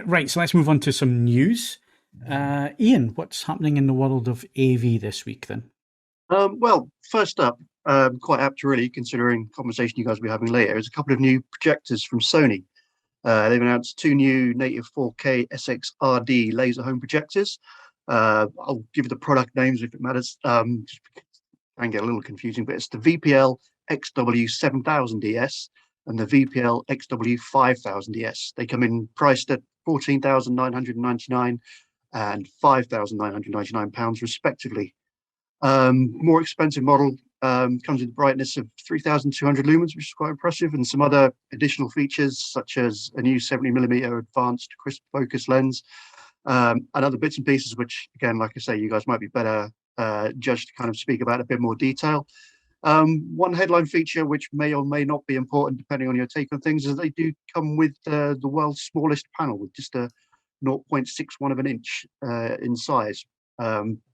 Right, so let's move on to some news. Ian, what's happening in the world of AV this week then? Well, first up, quite apt really, considering conversation you guys will be having later, is a couple of new projectors from Sony. They've announced 2 new native 4K SXRD laser home projectors. I'll give you the product names if it matters. Just can get a little confusing, but it's the VPL-XW7000ES and the VPL-XW5000ES. They come in priced at £14,999 and £5,999 respectively. More expensive model comes with a brightness of 3,200 lumens, which is quite impressive, and some other additional features such as a new 70mm advanced crisp focus lens, and other bits and pieces, which again, like I say, you guys might be better judged to kind of speak about in a bit more detail. One headline feature, which may or may not be important depending on your take on things, is they do come with the world's smallest panel with just a 0.61 of an inch in size.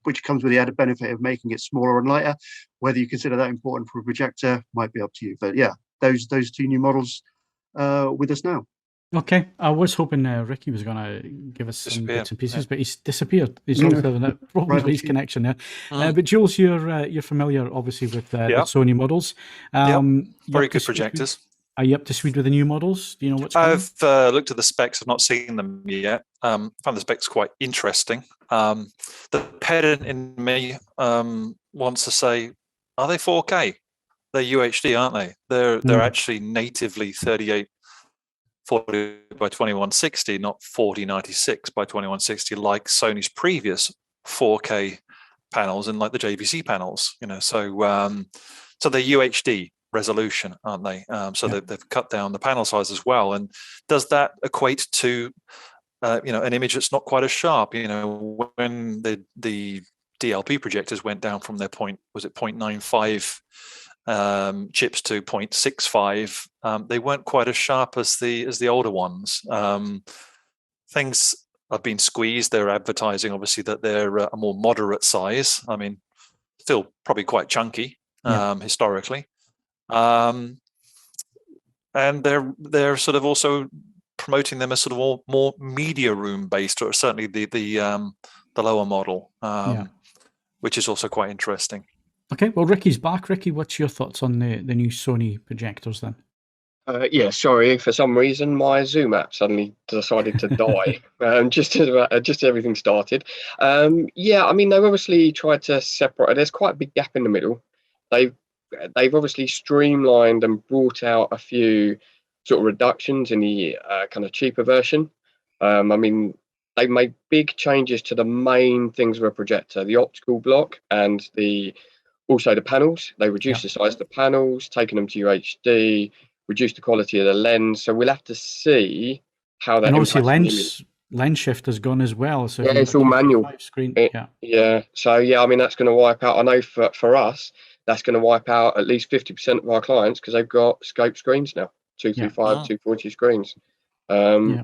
Which comes with the added benefit of making it smaller and lighter. Whether you consider that important for a projector might be up to you. But yeah, those 2 new models with us now. Okay, I was hoping Ricky was going to give us some bits and pieces, but he's disappeared. He's obviously having a problem with his connection there. But Jules, you're familiar, obviously, with the Sony models. Very good projectors. Are you up to speed with the new models? Do you know what's coming? I've looked at the specs. I've not seen them yet. Found the specs quite interesting. The pedant in me wants to say, are they 4K? They're UHD, aren't they? They're actually natively 3840 by 2160, not 4096 by 2160, like Sony's previous 4K panels and like the JVC panels. So they're UHD resolution, aren't they? So they've cut down the panel size as well. And does that equate to an image that's not quite as sharp? When the DLP projectors went down from their 0.95 chips to 0.65, they weren't quite as sharp as the older ones. Things have been squeezed. They're advertising obviously that they're a more moderate size. I mean, still probably quite chunky historically. And they're sort of also promoting them as sort of more media room based, or certainly the lower model, which is also quite interesting. Okay, well, Ricky's back. Ricky, what's your thoughts on the new Sony projectors then? Sorry, for some reason my Zoom app suddenly decided to die just as everything started. I mean, they've obviously tried to separate. There's quite a big gap in the middle. They've obviously streamlined and brought out a few sort of reductions in the kind of cheaper version. I mean, they made big changes to the main things of a projector, the optical block and also the panels. They reduced the size of the panels, taking them to UHD, reduced the quality of the lens. So we'll have to see how that. And obviously lens shift has gone as well. So it's all manual. Screen. So I mean, that's going to wipe out. I know for us, that's going to wipe out at least 50% of our clients because they've got scope screens now, 235, 240 screens,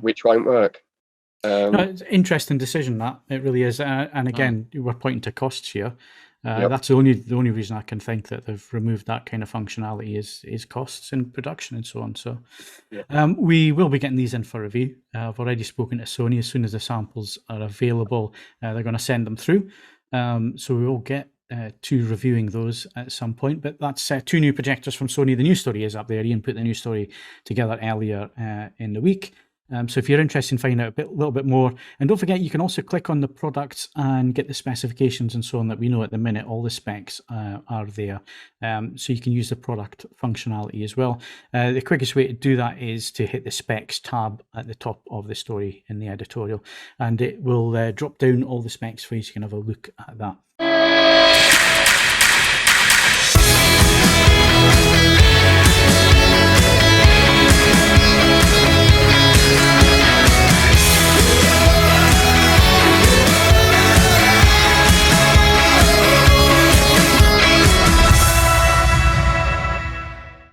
which won't work. It's an interesting decision, that it really is. And again, we're pointing to costs here. That's the only reason I can think that they've removed that kind of functionality is costs in production and so on. So we will be getting these in for review. I've already spoken to Sony. As soon as the samples are available, they're going to send them through. So we will get to reviewing those at some point. But that's 2 new projectors from Sony. The news story is up there. Ian put the news story together earlier in the week. So if you're interested in finding out a little bit more, and don't forget, you can also click on the products and get the specifications and so on that we know at the minute. All the specs are there. So you can use the product functionality as well. The quickest way to do that is to hit the specs tab at the top of the story in the editorial, and it will drop down all the specs for you so you can have a look at that.